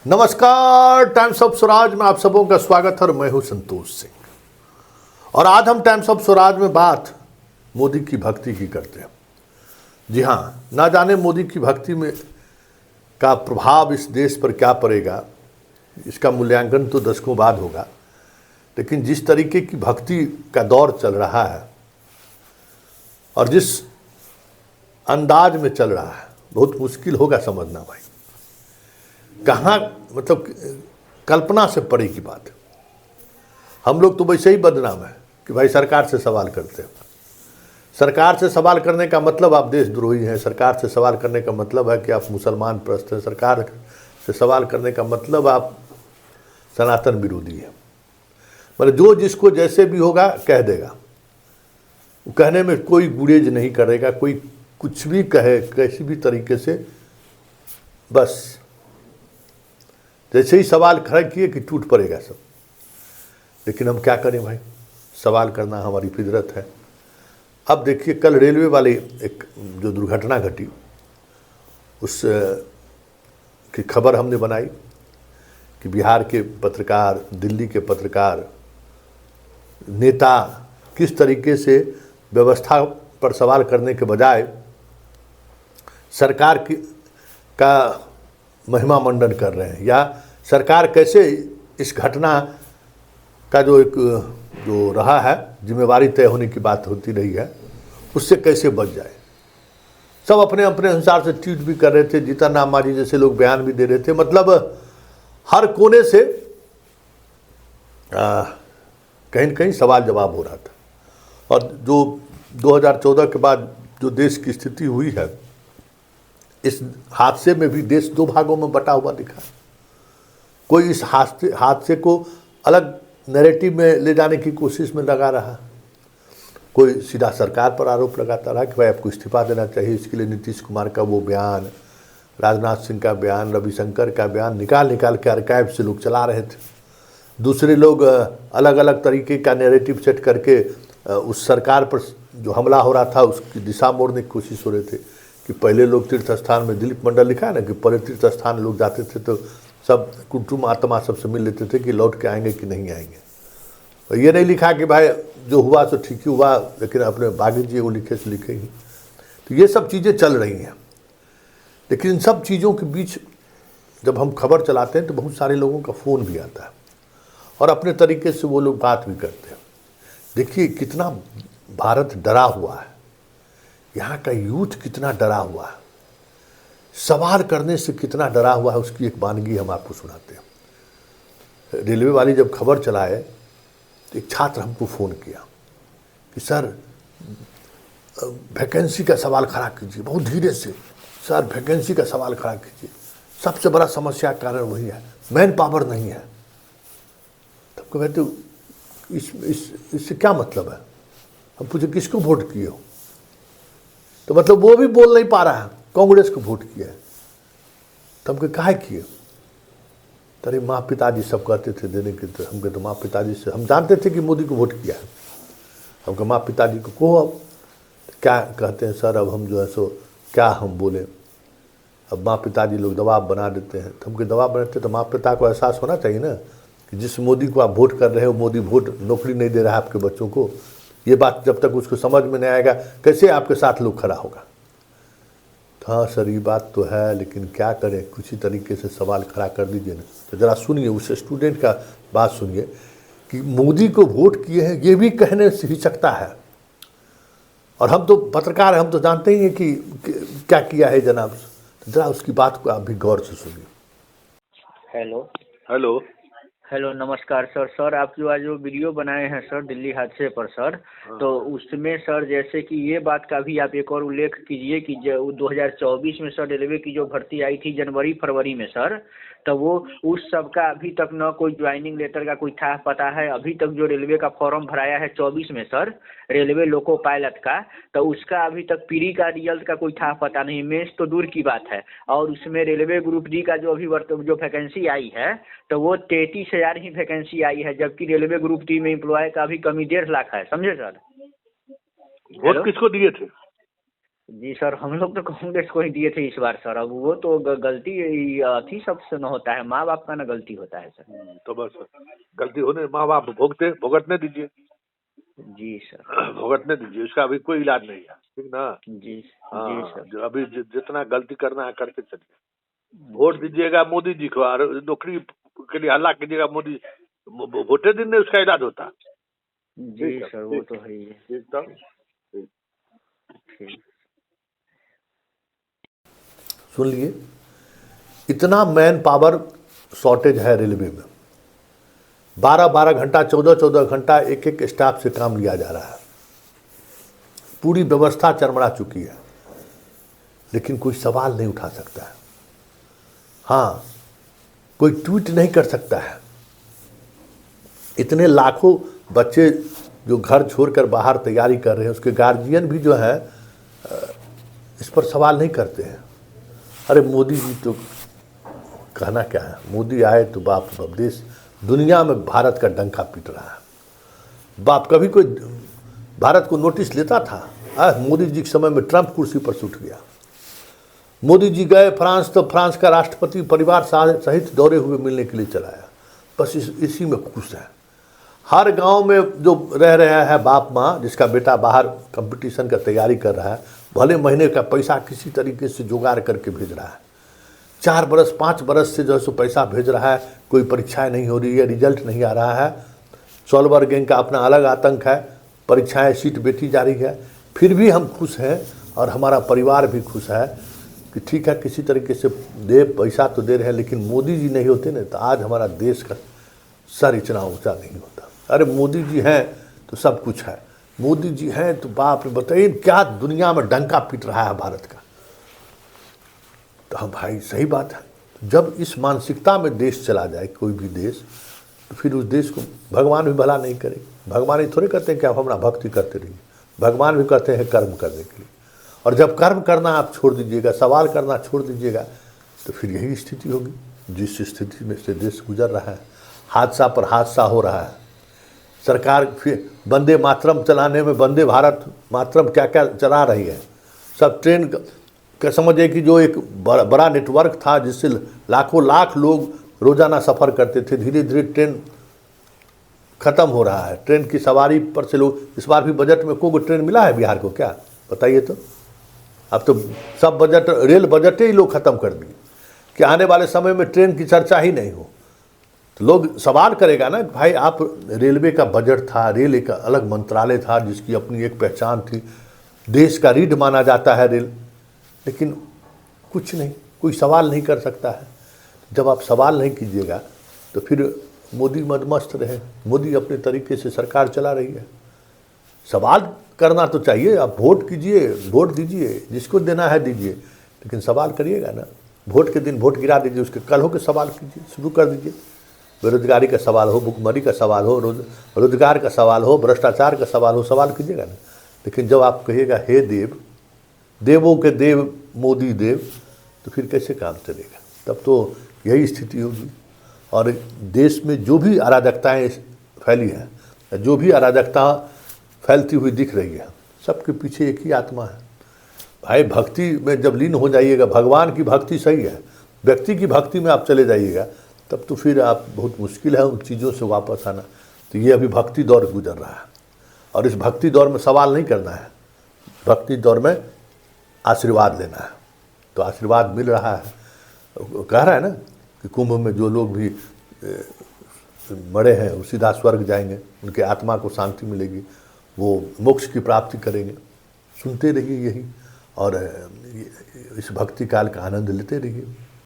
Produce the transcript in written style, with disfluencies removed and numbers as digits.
नमस्कार। Times of Swaraj में आप सबों का स्वागत है और मैं हूं संतोष सिंह। और आज हम टाइम्स ऑफ स्वराज में बात मोदी की भक्ति की करते हैं। जी हाँ, ना जाने मोदी की भक्ति में का प्रभाव इस देश पर क्या पड़ेगा, इसका मूल्यांकन तो दशकों बाद होगा। लेकिन जिस तरीके की भक्ति का दौर चल रहा है और जिस अंदाज में चल रहा है, बहुत मुश्किल होगा समझना भाई। कहाँ मतलब कल्पना से परे की बात। हम लोग तो वैसे ही बदनाम है कि भाई सरकार से सवाल करते हैं। सरकार से सवाल करने का मतलब आप देशद्रोही हैं। सरकार से सवाल करने का मतलब है कि आप मुसलमान प्रस्त हैं। सरकार से सवाल करने का मतलब आप सनातन विरोधी हैं। मतलब जो जिसको जैसे भी होगा कह देगा, वो कहने में कोई गुरेज नहीं करेगा। कोई कुछ भी कहे कैसी भी तरीके से, बस जैसे ही सवाल खड़ा किए कि टूट पड़ेगा सब। लेकिन हम क्या करें भाई, सवाल करना हमारी फितरत है। अब देखिए, कल रेलवे वाले एक जो दुर्घटना घटी उस की खबर हमने बनाई कि बिहार के पत्रकार, दिल्ली के पत्रकार, नेता किस तरीके से व्यवस्था पर सवाल करने के बजाय सरकार की का महिमा मंडन कर रहे हैं, या सरकार कैसे इस घटना का जो रहा है, जिम्मेवारी तय होने की बात होती रही है, उससे कैसे बच जाए। सब अपने अपने अनुसार से ट्वीट भी कर रहे थे, जीतन मांझी जैसे लोग बयान भी दे रहे थे। मतलब हर कोने से कहीं न कहीं सवाल जवाब हो रहा था। और जो 2014 के बाद जो देश की स्थिति हुई है, इस हादसे में भी देश दो भागों में बटा हुआ दिखा। कोई इस हादसे को अलग नैरेटिव में ले जाने की कोशिश में लगा रहा, कोई सीधा सरकार पर आरोप लगाता रहा कि भाई आपको इस्तीफा देना चाहिए। इसके लिए नीतीश कुमार का वो बयान, राजनाथ सिंह का बयान, रविशंकर का बयान निकाल निकाल के आर्काइव से लोग चला रहे थे। दूसरे लोग अलग अलग तरीके का नैरेटिव सेट करके उस सरकार पर जो हमला हो रहा था उसकी दिशा मोड़ने की कोशिश हो रहे थे। कि पहले लोग तीर्थ स्थान में, दिलीप मंडल लिखा है ना कि पहले तीर्थ स्थान लोग जाते थे तो सब कुटुंब आत्मा सबसे मिल लेते थे कि लौट के आएंगे कि नहीं आएंगे। और ये नहीं लिखा कि भाई जो हुआ तो ठीक ही हुआ, लेकिन अपने बागी जी वो लिखे से लिखे ही। तो ये सब चीज़ें चल रही हैं। लेकिन इन सब चीज़ों के बीच जब हम खबर चलाते हैं तो बहुत सारे लोगों का फ़ोन भी आता है और अपने तरीके से वो लोग बात भी करते हैं। देखिए कितना भारत डरा हुआ है, यहाँ का यूथ कितना डरा हुआ है, सवाल करने से कितना डरा हुआ है, उसकी एक वानगी हम आपको सुनाते हैं। रेलवे वाली जब खबर चलाए तो एक छात्र हमको फ़ोन किया कि सर वैकेंसी का सवाल खड़ा कीजिए, बहुत धीरे से, सर वैकेंसी का सवाल खड़ा कीजिए। सबसे बड़ा समस्या का कारण वही है, मैन पावर नहीं है। तब कहते इससे क्या मतलब है। हम पूछे किसको वोट किए हो, तो मतलब वो भी बोल नहीं पा रहा है, कांग्रेस को वोट किया है। तब के काहे किए, तेरे माँ पिताजी सब कहते थे देने के, तो हमके तो माँ पिताजी से हम जानते थे कि मोदी को वोट किया है। हमको माँ पिताजी को कहो। अब क्या कहते हैं सर, अब हम जो है सो क्या हम बोले। अब माँ पिताजी लोग दबाव बना देते हैं। तो हमके दबाव बनाते तो माँ पिता को एहसास होना चाहिए ना कि जिस मोदी को आप वोट कर रहे हो, मोदी वोट नौकरी नहीं दे रहा है आपके बच्चों को। ये बात जब तक उसको समझ में नहीं आएगा कैसे आपके साथ लोग खड़ा होगा। हाँ सर ये बात तो है, लेकिन क्या करें, कुछ ही तरीके से सवाल खड़ा कर दीजिए ना। तो ज़रा सुनिए उस स्टूडेंट का बात सुनिए कि मोदी को वोट किए हैं ये भी कहने से हिचकता है। और हम तो पत्रकार हैं, हम तो जानते ही हैं कि क्या किया है जनाब। तो ज़रा उसकी बात को आप भी गौर से सुनिए। हेलो हेलो हेलो, नमस्कार सर। सर आप जो आज जो वीडियो बनाए हैं सर दिल्ली हादसे पर सर, तो उसमें सर जैसे कि ये बात का भी आप एक और उल्लेख कीजिए कि 2024 में सर रेलवे की जो भर्ती आई थी जनवरी फरवरी में सर, तो वो उस सब का अभी तक न कोई ज्वाइनिंग लेटर का कोई था पता है। अभी तक जो रेलवे का फॉर्म भराया है 24 में सर, रेलवे लोको पायलट का, तो उसका अभी तक पीडी का रिजल्ट का कोई था पता नहीं। मेंस तो दूर की बात है। और उसमें रेलवे ग्रुप डी का जो अभी जो वैकेंसी आई है तो वो 33,000 ही वैकेंसी आई है, जबकि रेलवे ग्रुप डी में एम्प्लॉय का अभी कमी 1.5 लाख है। समझे सर। वोट किसको दिए थे? जी सर, हम लोग तो कांग्रेस को ही दिए थे इस बार सर। अब वो तो गलती अथी सबसे न होता है, माँ बाप का ना गलती होता है सर। तो बस गलती होने माँ बाप भुगतने दीजिए। जी सर। भुगतने दीजिए, उसका अभी कोई इलाज नहीं है, ठीक ना। जी। जी हाँ, सर। जो अभी जितना गलती करना है करके चलिए। वोट जी। दीजिएगा मोदी जी को, और नौकरी के लिए हल्ला कीजिएगा मोदी, वोटे दिन में उसका इलाज होता। जी ठीक है, सर, वो ठीक तो है ही है। ठीक तब ठीक। ठीक। सुन लिए, इतना मैन पावर शॉर्टेज है रेलवे में। 12-12 घंटा, 14-14 घंटा एक एक स्टाफ से काम लिया जा रहा है। पूरी व्यवस्था चरमरा चुकी है, लेकिन कोई सवाल नहीं उठा सकता है। हाँ, कोई ट्वीट नहीं कर सकता है। इतने लाखों बच्चे जो घर छोड़कर बाहर तैयारी कर रहे हैं, उसके गार्जियन भी जो है इस पर सवाल नहीं करते हैं। अरे मोदी जी तो कहना क्या है, मोदी आए तो बाप रे बाप, देश दुनिया में भारत का डंका पीट रहा है। बाप कभी कोई भारत को नोटिस लेता था? मोदी जी के समय में ट्रंप कुर्सी पर से उठ गया। मोदी जी गए फ्रांस, तो फ्रांस का राष्ट्रपति परिवार सहित दौरे हुए मिलने के लिए चलाया। बस इसी में खुश है। हर गांव में जो रह रहा है बाप माँ, जिसका बेटा बाहर कंपटीशन का तैयारी कर रहा है, भले महीने का पैसा किसी तरीके से जुगाड़ करके भेज रहा है। 4 बरस 5 बरस से जो है सो पैसा भेज रहा है, कोई परीक्षाएं नहीं हो रही है, रिजल्ट नहीं आ रहा है। सॉल्वर गैंग का अपना अलग आतंक है, परीक्षाएं सीट बेटी जा रही है। फिर भी हम खुश हैं और हमारा परिवार भी खुश है कि ठीक है, किसी तरीके से दे, पैसा तो दे रहे हैं, लेकिन मोदी जी नहीं होते ना तो आज हमारा देश का सर इतना ऊंचा नहीं होता। अरे मोदी जी हैं तो सब कुछ है, मोदी जी हैं तो बाप रे, बताइए क्या दुनिया में डंका पीट रहा है भारत का। तो हाँ भाई, सही बात है। जब इस मानसिकता में देश चला जाए, कोई भी देश, तो फिर उस देश को भगवान भी भला नहीं करे। भगवान ये थोड़े कहते हैं कि आप हमारा भक्ति करते रहिए, भगवान भी कहते हैं कर्म करने के लिए। और जब कर्म करना आप छोड़ दीजिएगा, सवाल करना छोड़ दीजिएगा, तो फिर यही स्थिति होगी जिस स्थिति में से देश गुजर रहा है। हादसा पर हादसा हो रहा है। सरकार फिर वंदे मातरम चलाने में, वंदे भारत मातरम क्या क्या चला रही है। सब ट्रेन का समझिए कि जो एक बड़ा नेटवर्क था जिससे लाखों लाख लोग रोजाना सफ़र करते थे, धीरे धीरे ट्रेन खत्म हो रहा है। ट्रेन की सवारी पर से लोग, इस बार भी बजट में कोई ट्रेन मिला है बिहार को क्या, बताइए तो। अब तो सब बजट, रेल बजट ही लोग खत्म कर दिए कि आने वाले समय में ट्रेन की चर्चा ही नहीं हो। तो लोग सवाल करेगा ना, भाई आप, रेलवे का बजट था, रेल एक अलग मंत्रालय था जिसकी अपनी एक पहचान थी, देश का रीढ़ माना जाता है रेल, लेकिन कुछ नहीं, कोई सवाल नहीं कर सकता है। जब आप सवाल नहीं कीजिएगा तो फिर मोदी मदमस्त रहे। मोदी अपने तरीके से सरकार चला रही है। सवाल करना तो चाहिए, आप वोट कीजिए, वोट दीजिए, जिसको देना है दीजिए, लेकिन सवाल करिएगा ना। वोट के दिन वोट गिरा दीजिए, उसके कल हो के सवाल कीजिए, शुरू कर दीजिए। बेरोजगारी का सवाल हो, भुखमरी का सवाल हो, रोजगार का सवाल हो, भ्रष्टाचार का सवाल हो, सवाल कीजिएगा ना। लेकिन जब आप कहिएगा हे देव, देवों के देव मोदी देव, तो फिर कैसे काम चलेगा? तब तो यही स्थिति होगी। और देश में जो भी अराजकताएँ फैली हैं, जो भी अराजकता फैलती हुई दिख रही है, सबके पीछे एक ही आत्मा है। भाई भक्ति में जब लीन हो जाइएगा, भगवान की भक्ति सही है, व्यक्ति की भक्ति में आप चले जाइएगा, तब तो फिर आप, बहुत मुश्किल है उन चीज़ों से वापस आना। तो ये अभी भक्ति दौर गुजर रहा है, और इस भक्ति दौर में सवाल नहीं करना है, भक्ति दौर में आशीर्वाद लेना है। तो आशीर्वाद मिल रहा है। कह रहा है ना कि कुंभ में जो लोग भी मरे हैं वो सीधा स्वर्ग जाएंगे, उनके आत्मा को शांति मिलेगी, वो मोक्ष की प्राप्ति करेंगे। सुनते रहिए यही, और इस भक्ति काल का आनंद लेते रहिए।